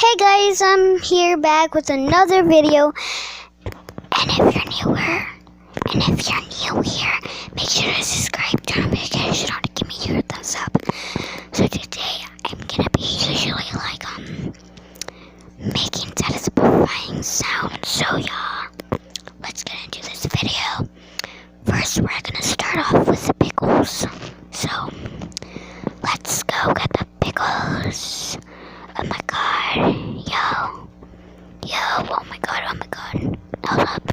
Hey guys, I'm here back with another video. And if you're new here, make sure to subscribe, turn on notifications on, and give me your thumbs up. So today I'm gonna be usually making satisfying sounds. So y'all, let's get into this video. First, we're gonna start off with the pickles. So let's go get the pickles. Oh my god, yo, oh my god, hold up.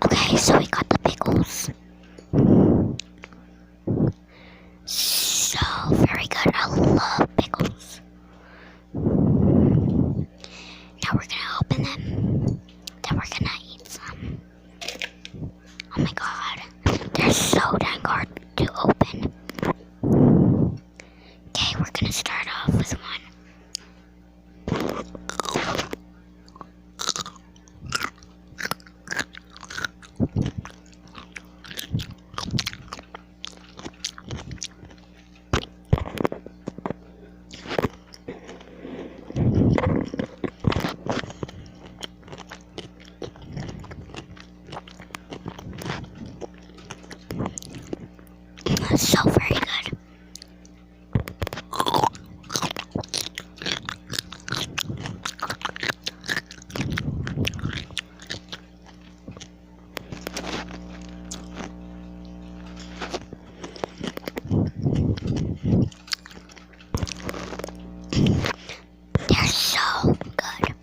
Okay, so we got the pickles. So very good, I love pickles. Now we're gonna open them, then we're gonna eat some. Oh my god, they're so dang hard to open. Okay, we're gonna start off with one. So very good. They're so good.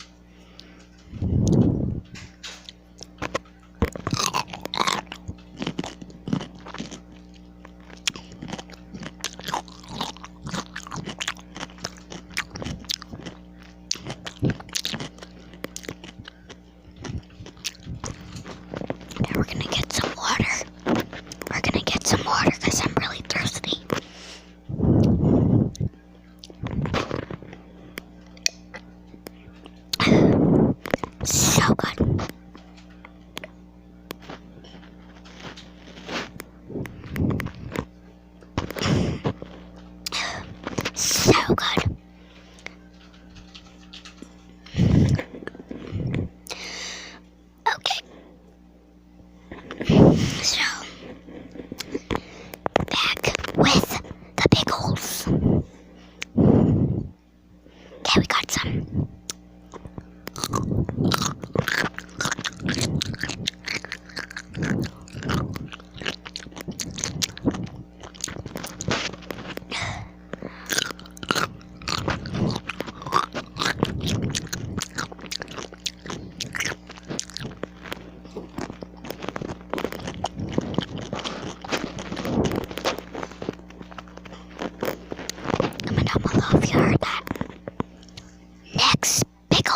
Now we're gonna get some water. We're gonna get some water because I'm really thirsty. So good. So good. Okay. So, back with the pickles. Okay, we got some. Comment down below if you heard that. Next pickle.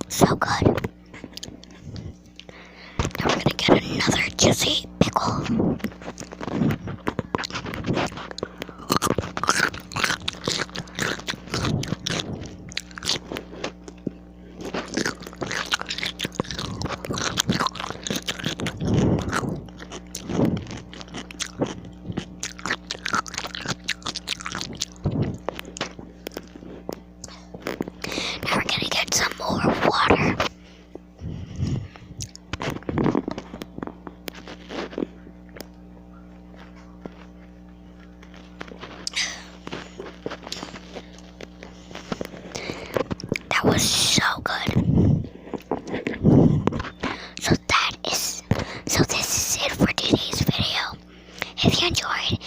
So good. Now we're gonna get another juicy pickle. Now we're gonna get some more water. That was so good. So this is it for today's video. If you enjoyed,